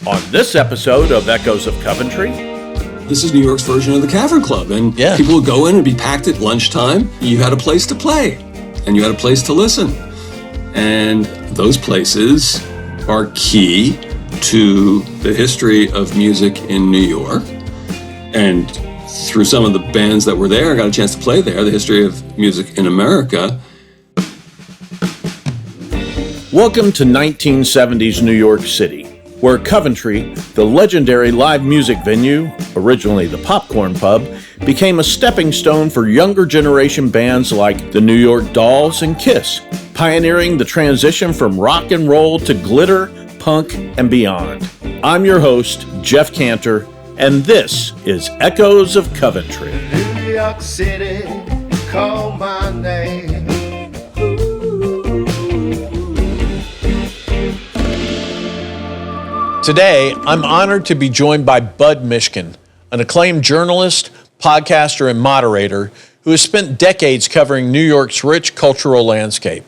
On this episode of Echoes of Coventry, this is New York's version of the Cavern Club, and people would go in and be packed at lunchtime. You had a place to play, and you had a place to listen. And those places are key to the history of music in New York. And through some of the bands that were there, I got a chance to play there, the history of music in America. Welcome to 1970s New York City, where Coventry, the legendary live music venue, originally the Popcorn Pub, became a stepping stone for younger generation bands like the New York Dolls and Kiss, pioneering the transition from rock and roll to glitter, punk, and beyond. I'm your host, Jeff Cantor, and this is Echoes of Coventry. New York City, call my name. Today, I'm honored to be joined by Budd Mishkin, an acclaimed journalist, podcaster, and moderator who has spent decades covering New York's rich cultural landscape.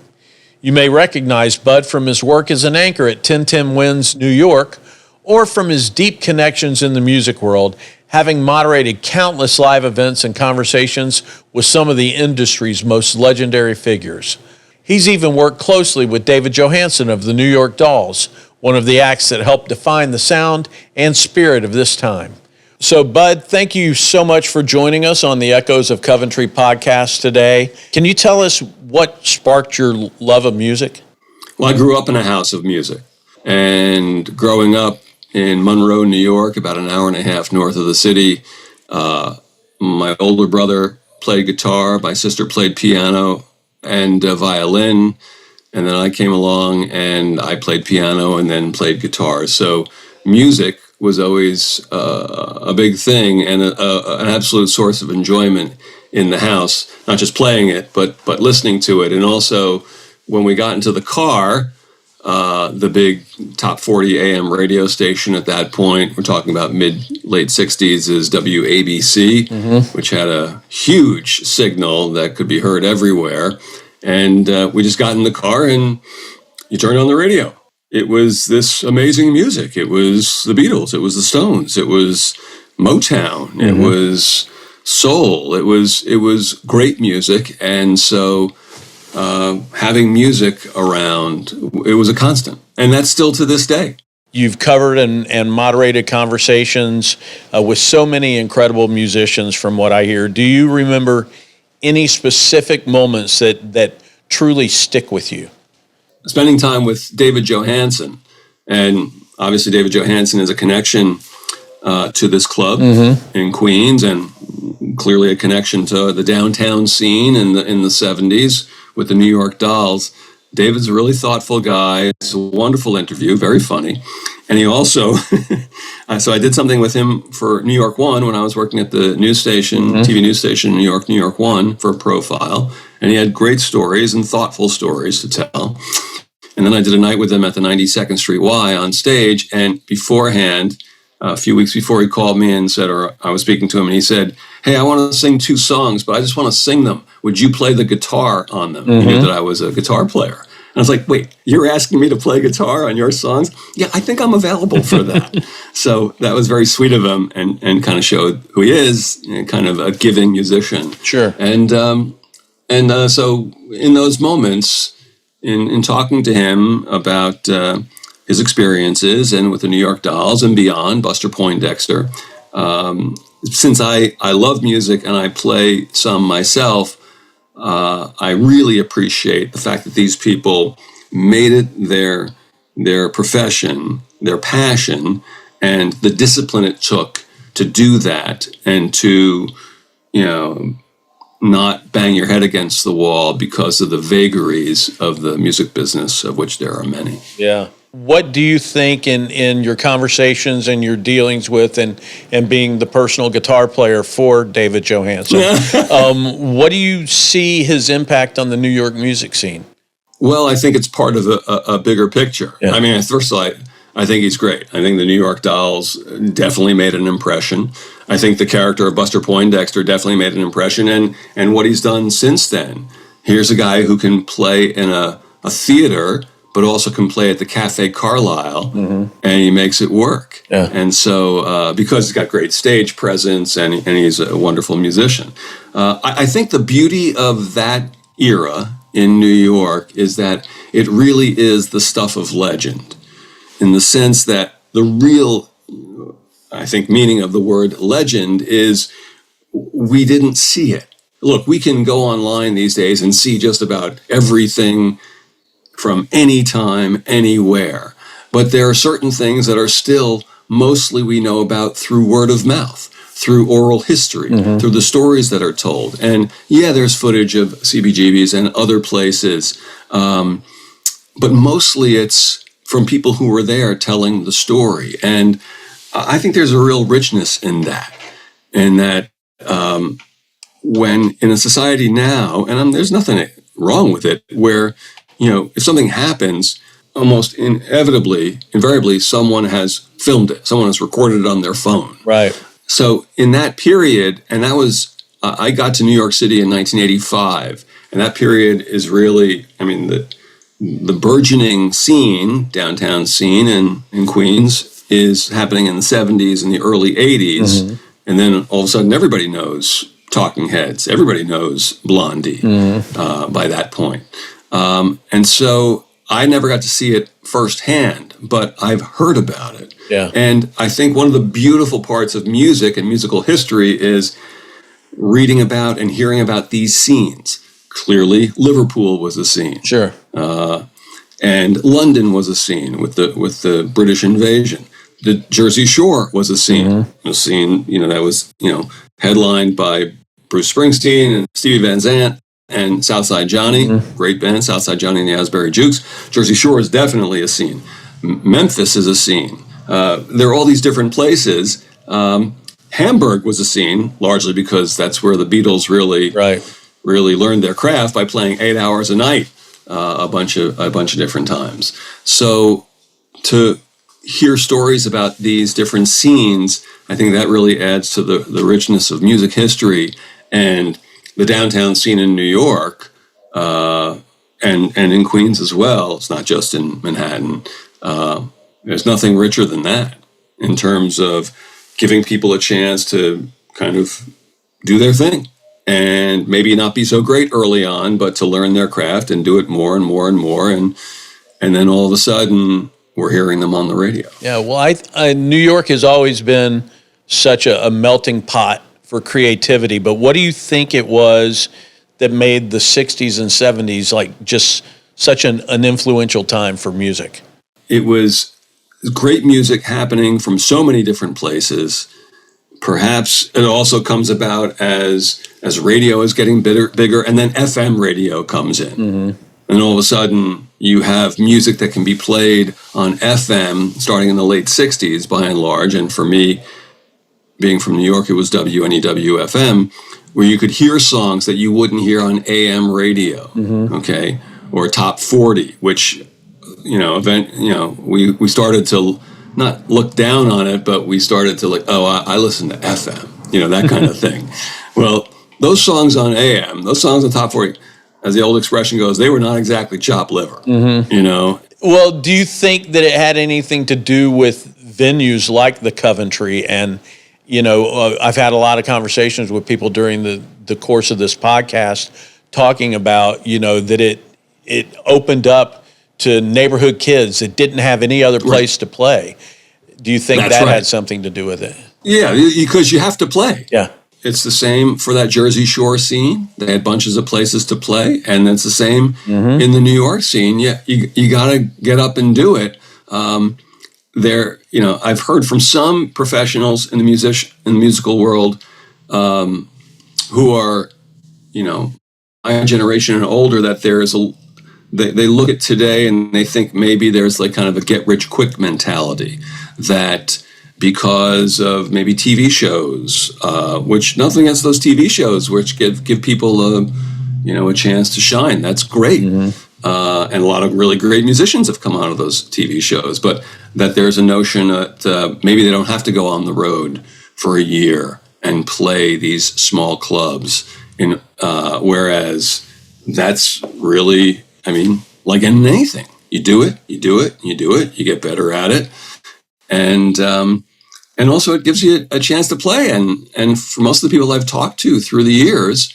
You may recognize Budd from his work as an anchor at 1010 Wins New York, or from his deep connections in the music world, having moderated countless live events and conversations with some of the industry's most legendary figures. He's even worked closely with David Johansen of the New York Dolls, one of the acts that helped define the sound and spirit of this time. So, Budd, thank you so much for joining us on the Echoes of Coventry podcast today. Can you tell us what sparked your love of music? Well, I grew up in a house of music. And growing up in Monroe, New York, about an hour and a half north of the city, my older brother played guitar, my sister played piano and violin. And then I came along and I played piano and then played guitar. So music was always a big thing and an absolute source of enjoyment in the house, not just playing it, but listening to it. And also when we got into the car, the big top 40 AM radio station at that point, we're talking about late 60s, is WABC, which had a huge signal that could be heard everywhere. And we just got in the car and you turned on the radio. It was this amazing music. It was the Beatles. It was the Stones. It was Motown. It was soul. It was great music. And so having music around, it was a constant. And that's still to this day. You've covered and moderated conversations with so many incredible musicians from what I hear. Do you remember any specific moments that truly stick with you? Spending time with David Johansen, and obviously David Johansen is a connection to this club in Queens, and clearly a connection to the downtown scene in the 70s with the New York Dolls. David's a really thoughtful guy. It's a wonderful interview, very funny. And he also, so I did something with him for New York One when I was working at the news station, TV news station in New York One for a profile. And he had great stories and thoughtful stories to tell. And then I did a night with him at the 92nd Street Y on stage. And beforehand, a few weeks before, he called me and said, or I was speaking to him, and he said, "Hey, I want to sing 2 songs, but I just want to sing them. Would you play the guitar on them?" He knew that I was a guitar player. And I was like, "Wait, you're asking me to play guitar on your songs?" "Yeah, I think I'm available for that." So that was very sweet of him and kind of showed who he is, kind of a giving musician. Sure. And so in those moments, in talking to him about his experiences and with the New York Dolls and beyond, Buster Poindexter, since I love music and I play some myself, I really appreciate the fact that these people made it their profession, their passion, and the discipline it took to do that and to, not bang your head against the wall because of the vagaries of the music business, of which there are many. Yeah. What do you think in your conversations and your dealings with and being the personal guitar player for David Johansen, what do you see his impact on the New York music scene? Well, I think it's part of a bigger picture. Yeah. I mean, first of all, I think he's great. I think the New York Dolls definitely made an impression. I think the character of Buster Poindexter definitely made an impression. And what he's done since then, here's a guy who can play in a theater, but also can play at the Cafe Carlisle, and he makes it work. Yeah. And so, because he's got great stage presence and he's a wonderful musician. I think the beauty of that era in New York is that it really is the stuff of legend, in the sense that the real, I think, meaning of the word legend is we didn't see it. Look, we can go online these days and see just about everything from any time, anywhere. But there are certain things that are still mostly we know about through word of mouth, through oral history, through the stories that are told. And yeah, there's footage of CBGBs and other places, but mostly it's from people who were there telling the story. And I think there's a real richness in that, when in a society now, and there's nothing wrong with it, where, if something happens, almost invariably, someone has filmed it, someone has recorded it on their phone. Right. So in that period, and that was, I got to New York City in 1985, and that period is really, the burgeoning scene, downtown scene in Queens, is happening in the 70s and the early 80s, and then all of a sudden everybody knows Talking Heads, everybody knows Blondie by that point. And so I never got to see it firsthand, but I've heard about it. Yeah. And I think one of the beautiful parts of music and musical history is reading about and hearing about these scenes. Clearly, Liverpool was a scene. Sure. And London was a scene with the British invasion. The Jersey Shore was a scene. A scene, that was, headlined by Bruce Springsteen and Stevie Van Zandt and Southside Johnny, great band, Southside Johnny and the Asbury Jukes. Jersey Shore is definitely a scene. Memphis is a scene. There are all these different places. Hamburg was a scene, largely because that's where the Beatles really learned their craft, by playing 8 hours a night a bunch of different times. So to hear stories about these different scenes, I think that really adds to the richness of music history. And the downtown scene in New York, and in Queens as well, it's not just in Manhattan, there's nothing richer than that in terms of giving people a chance to kind of do their thing and maybe not be so great early on, but to learn their craft and do it more and more and more. And then all of a sudden we're hearing them on the radio. Yeah, well, New York has always been such a melting pot for creativity, but what do you think it was that made the 60s and 70s like just such an influential time for music? It was great music happening from so many different places. Perhaps it also comes about as radio is getting bigger, and then FM radio comes in. And all of a sudden you have music that can be played on FM starting in the late 60s by and large. And for me, being from New York, it was WNEW-FM, where you could hear songs that you wouldn't hear on AM radio, okay? Or Top 40, which, we started to not look down on it, but we started to I listen to FM, that kind of thing. Well, those songs on AM, those songs on Top 40, as the old expression goes, they were not exactly chopped liver, Well, do you think that it had anything to do with venues like the Coventry? And I've had a lot of conversations with people during the course of this podcast talking about, that it opened up to neighborhood kids that didn't have any other place to play. Do you think that had something to do with it? Yeah, because you have to play. Yeah. It's the same for that Jersey Shore scene. They had bunches of places to play, and it's the same in the New York scene. Yeah, you got to get up and do it. I've heard from some professionals in the musical world who are, my generation and older, that they look at today and they think maybe there's like kind of a get rich quick mentality, that because of maybe TV shows, which nothing against those TV shows, which give people a chance to shine. That's great. And a lot of really great musicians have come out of those TV shows, but that there's a notion that maybe they don't have to go on the road for a year and play these small clubs, whereas that's really, like in anything, You do it, you do it, you do it, you get better at it. And also it gives you a chance to play. And for most of the people I've talked to through the years,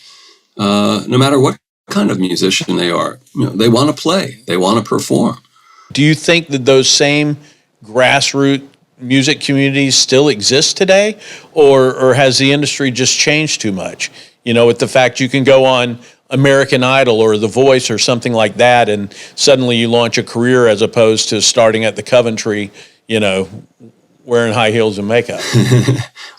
no matter what kind of musician they are, they want to play, they want to perform. Do you think that those same grassroots music communities still exist today, or has the industry just changed too much? With the fact you can go on American Idol or The Voice or something like that, and suddenly you launch a career as opposed to starting at the Coventry, wearing high heels and makeup.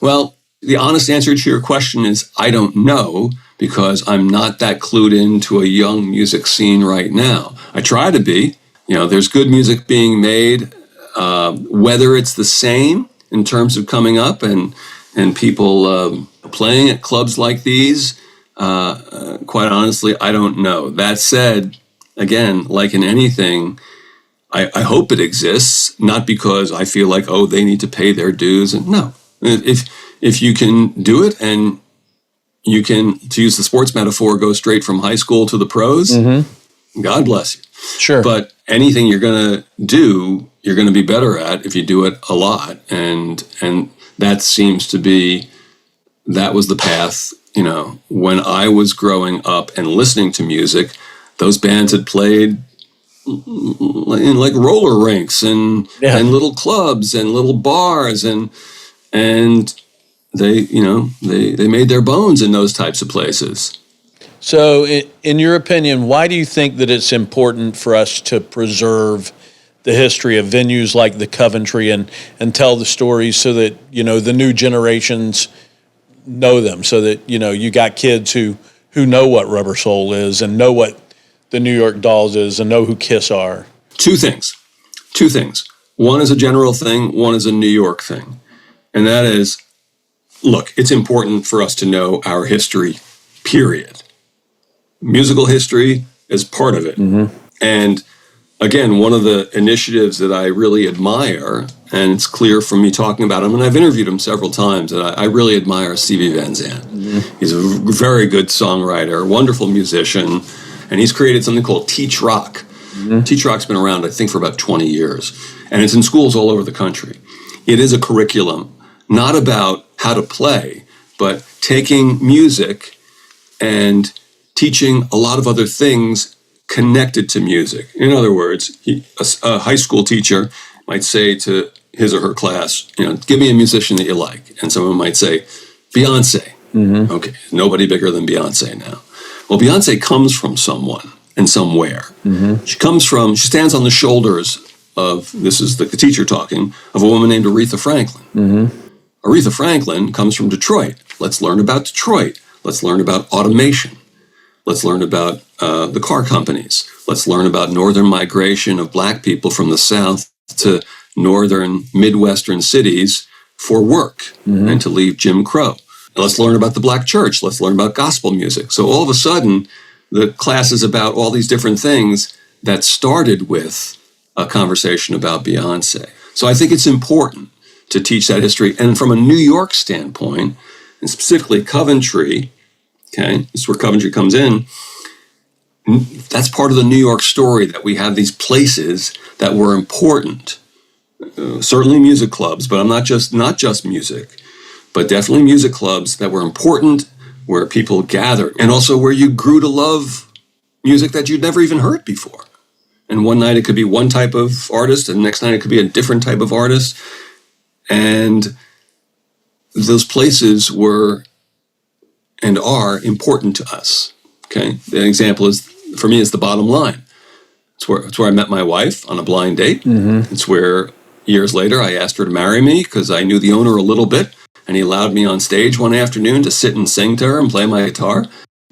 Well, the honest answer to your question is I don't know, because I'm not that clued into a young music scene right now. I try to be. There's good music being made. Whether it's the same in terms of coming up and people playing at clubs like these, quite honestly, I don't know. That said, again, like in anything, I hope it exists, not because I feel like, they need to pay their dues. And no, if you can do it and you can, to use the sports metaphor, go straight from high school to the pros, God bless you. Sure. But anything you're going to do, you're going to be better at if you do it a lot. And that seems to be, that was the path, when I was growing up and listening to music, those bands had played in like roller rinks and little clubs and little bars and they made their bones in those types of places. So, in your opinion, why do you think that it's important for us to preserve the history of venues like the Coventry and tell the stories so that, the new generations know them, so that, you got kids who know what Rubber Soul is and know what the New York Dolls is and know who Kiss are? Two things. One is a general thing, one is a New York thing. And that is, look, it's important for us to know our history, period. Musical history is part of it. Mm-hmm. And again, one of the initiatives that I really admire, and it's clear from me talking about him, and I've interviewed him several times, that I really admire Stevie Van Zandt. Mm-hmm. He's a very good songwriter, wonderful musician, and he's created something called TeachRock. Mm-hmm. TeachRock's been around, I think, for about 20 years, and it's in schools all over the country. It is a curriculum, not about how to play, but taking music and teaching a lot of other things connected to music. In other words, a high school teacher might say to his or her class, give me a musician that you like. And someone might say, Beyonce. Mm-hmm. Okay, nobody bigger than Beyonce now. Well, Beyonce comes from someone and somewhere. Mm-hmm. She stands on the shoulders of, this is the teacher talking, of a woman named Aretha Franklin. Mm-hmm. Aretha Franklin comes from Detroit. Let's learn about Detroit. Let's learn about automation. Let's learn about the car companies. Let's learn about northern migration of black people from the South to northern Midwestern cities for work and to leave Jim Crow. And let's learn about the black church. Let's learn about gospel music. So all of a sudden, the class is about all these different things that started with a conversation about Beyonce. So I think it's important to teach that history. And from a New York standpoint, and specifically Coventry, okay, this is where Coventry comes in. That's part of the New York story, that we have these places that were important. Certainly music clubs, but not just music, but definitely music clubs that were important, where people gathered, and also where you grew to love music that you'd never even heard before. And one night it could be one type of artist, and the next night it could be a different type of artist. And those places were and are important to us. Okay, the example is, for me, is the Bottom Line. It's where I met my wife on a blind date. Mm-hmm. It's where years later I asked her to marry me because I knew the owner a little bit, and he allowed me on stage one afternoon to sit and sing to her and play my guitar.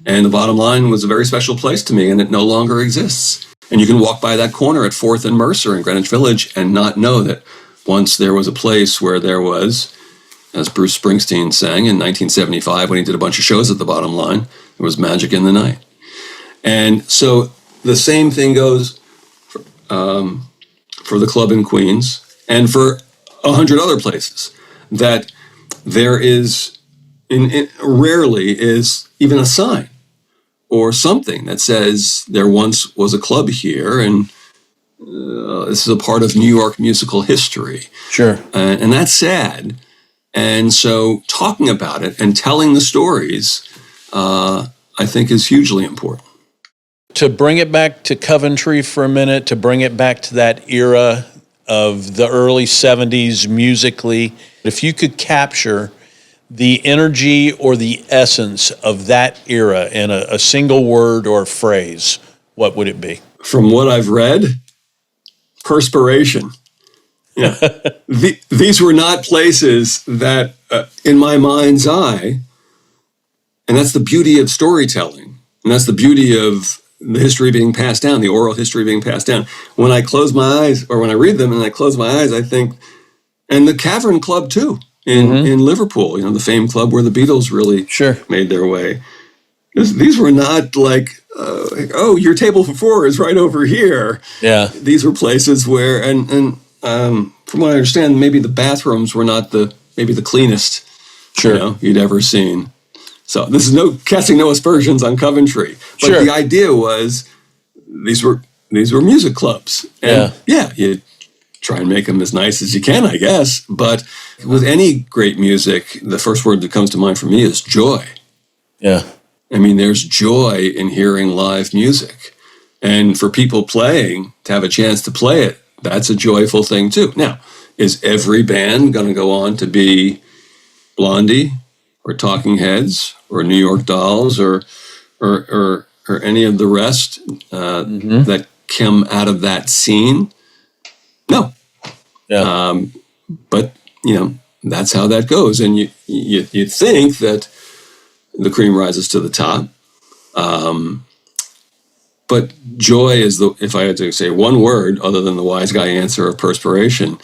And the Bottom Line was a very special place to me, and it no longer exists. And you can walk by that corner at 4th and Mercer in Greenwich Village and not know that once there was a place where there was, as Bruce Springsteen sang in 1975 when he did a bunch of shows at the Bottom Line, there was magic in the night. And so the same thing goes for the club in Queens and for 100 other places, that there is, rarely is even a sign or something that says there once was a club here, and this is a part of New York musical history. Sure. And that's sad. And so talking about it and telling the stories, I think is hugely important. To bring it back to Coventry for a minute, to bring it back to that era of the early 70s musically, if you could capture the energy or the essence of that era in a single word or phrase, what would it be? From what I've read, Perspiration. Yeah. These were not places that, in my mind's eye, and that's the beauty of storytelling, and that's the beauty of the history being passed down, the oral history being passed down. When I close my eyes, or when I read them and I close my eyes, I think, and the Cavern Club too, in Liverpool, the famed club where the Beatles really made their way. These were not like, your table for four is right over here. Yeah. These were places where, and from what I understand, maybe the bathrooms were not the cleanest you'd ever seen. So this is casting no aspersions on Coventry, but the idea was these were music clubs, and you try and make them as nice as you can, I guess. But with any great music, the first word that comes to mind for me is joy. Yeah. I mean, there's joy in hearing live music. And for people playing, to have a chance to play it, that's a joyful thing too. Now, is every band going to go on to be Blondie or Talking Heads or New York Dolls or any of the rest that come out of that scene? No. Yeah. But, that's how that goes. And you think that the cream rises to the top. But joy is if I had to say one word other than the wise guy answer of Perspiration,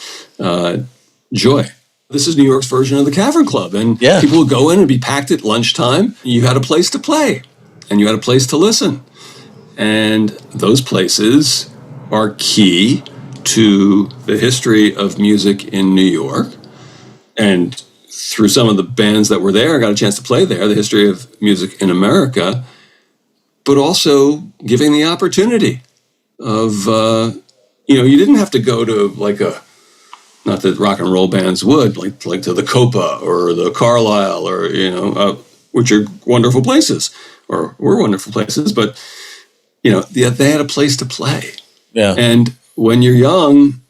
joy. This is New York's version of the Cavern Club. And people would go in and be packed at lunchtime. You had a place to play and you had a place to listen. And those places are key to the history of music in New York. And through some of the bands that were there, I got a chance to play there, the history of music in America, but also giving the opportunity of, you didn't have to go to not that rock and roll bands would, like to the Copa or the Carlisle or, which are wonderful places or were wonderful places, but, they had a place to play. Yeah. And when you're young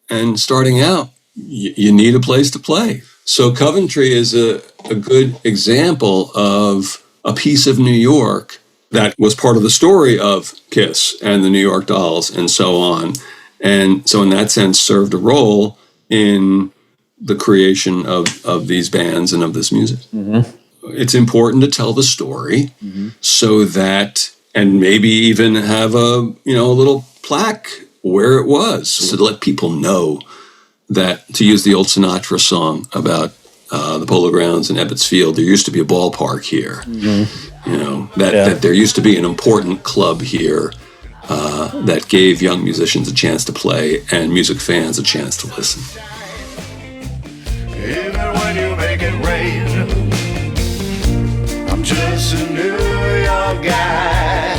and starting out, you need a place to play. So Coventry is a good example of a piece of New York that was part of the story of Kiss and the New York Dolls and so on. And so in that sense served a role in the creation of these bands and of this music. Mm-hmm. It's important to tell the story so that, and maybe even have a little plaque where it was, so to let people know that, to use the old Sinatra song about the Polo Grounds in Ebbets Field, there used to be a ballpark here. That there used to be an important club here that gave young musicians a chance to play and music fans a chance to listen. Even when you make it rain, I'm just a New York guy.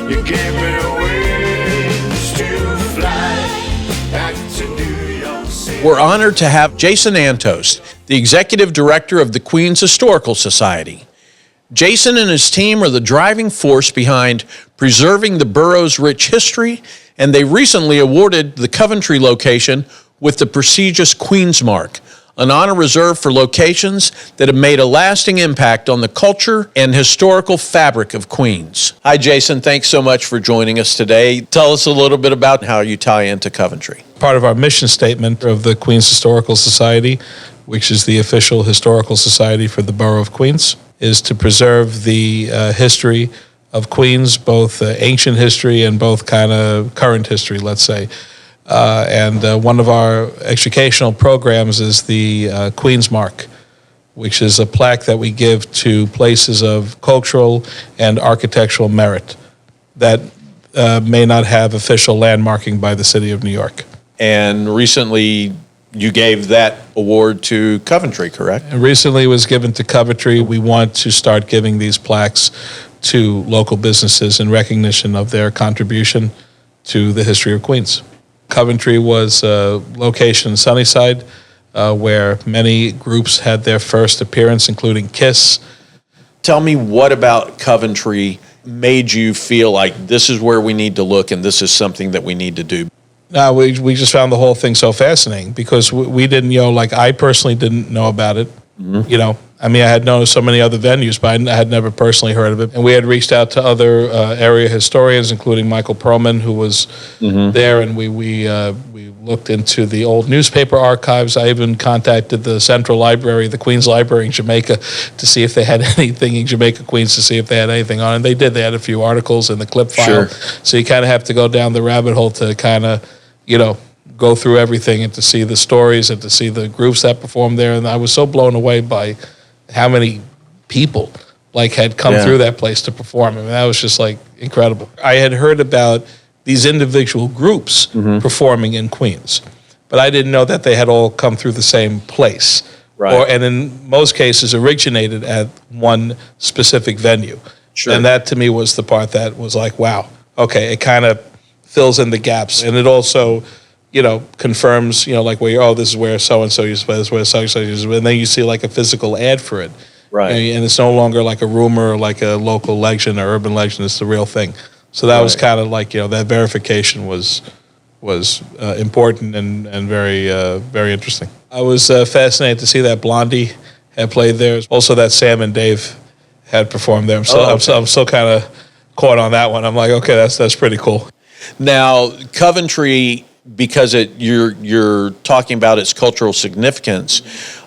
You gave me wings to fly back to New York City. We're honored to have Jason Antos, the Executive Director of the Queens Historical Society. Jason and his team are the driving force behind preserving the borough's rich history, and they recently awarded the Coventry location with the prestigious Queensmark, an honor reserved for locations that have made a lasting impact on the culture and historical fabric of Queens. Hi, Jason. Thanks so much for joining us today. Tell us a little bit about how you tie into Coventry. Part of our mission statement of the Queens Historical Society, which is the official historical society for the borough of Queens, is to preserve the history of Queens, both ancient history and both kind of current history, let's say. And one of our educational programs is the Queensmark, which is a plaque that we give to places of cultural and architectural merit that may not have official landmarking by the city of New York. And recently you gave that award to Coventry, correct? And recently it was given to Coventry. We want to start giving these plaques to local businesses in recognition of their contribution to the history of Queens. Coventry was a location in Sunnyside where many groups had their first appearance, including KISS. Tell me, what about Coventry made you feel like this is where we need to look and this is something that we need to do? No, we just found the whole thing so fascinating because we didn't, like I personally didn't know about it. I mean, I had known of so many other venues, but I had never personally heard of it. And we had reached out to other area historians, including Michael Perlman, who was there, and we looked into the old newspaper archives. I even contacted the Central Library, the Queens Library in Jamaica, to see if they had anything in Jamaica, Queens, to see if they had anything on it. And they did. They had a few articles in the clip file. So you kind of have to go down the rabbit hole to kind of, go through everything and to see the stories and to see the groups that performed there. And I was so blown away by how many people had come through that place to perform. I mean, that was just incredible. I had heard about these individual groups performing in Queens, but I didn't know that they had all come through the same place. Right. And in most cases originated at one specific venue. Sure. And that to me was the part that was wow, okay, it kind of fills in the gaps. And it also, confirms, where you're, this is where so-and-so used to play, this is where so-and-so used to play. And then you see a physical ad for it. Right. And it's no longer a rumor or a local legend or urban legend. It's the real thing. So that was kind of that verification was important and very, very interesting. I was fascinated to see that Blondie had played there. Also that Sam and Dave had performed there. I'm still kind of caught on that one. I'm okay, that's pretty cool. Now, Coventry, because you're talking about its cultural significance,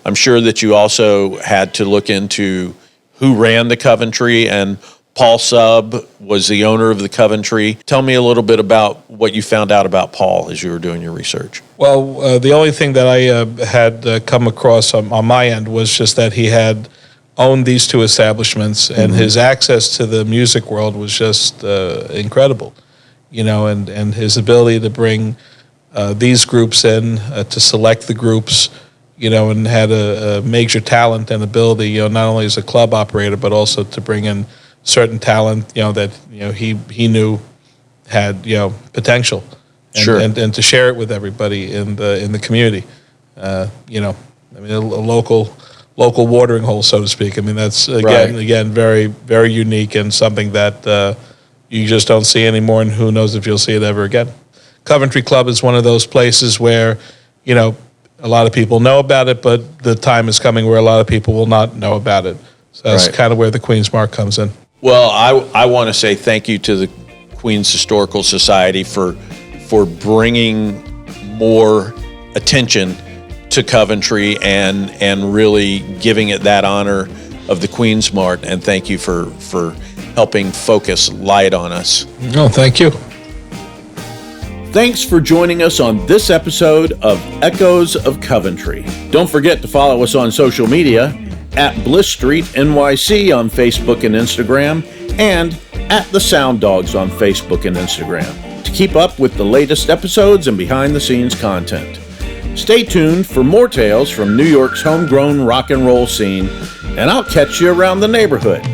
I'm sure that you also had to look into who ran the Coventry, and Paul Sub was the owner of the Coventry. Tell me a little bit about what you found out about Paul as you were doing your research. Well, the only thing that I had come across on my end was just that he had owned these two establishments, and his access to the music world was just incredible, and his ability to bring these groups in, to select the groups, and had a major talent and ability, not only as a club operator, but also to bring in certain talent, that, he knew had, potential. And, Sure. and to share it with everybody in the community. A local watering hole, so to speak. I mean, that's, again, very, very unique and something that you just don't see anymore, and who knows if you'll see it ever again. Coventry Club is one of those places where, a lot of people know about it, but the time is coming where a lot of people will not know about it. So that's kind of where the Queensmark comes in. Well, I want to say thank you to the Queens Historical Society for bringing more attention to Coventry and really giving it that honor of the Queensmark. And thank you for helping focus light on us. No, thank you. Thanks for joining us on this episode of Echoes of Coventry. Don't forget to follow us on social media at Bliss Street NYC on Facebook and Instagram, and at The Sound Dogs on Facebook and Instagram to keep up with the latest episodes and behind-the-scenes content. Stay tuned for more tales from New York's homegrown rock and roll scene, and I'll catch you around the neighborhood.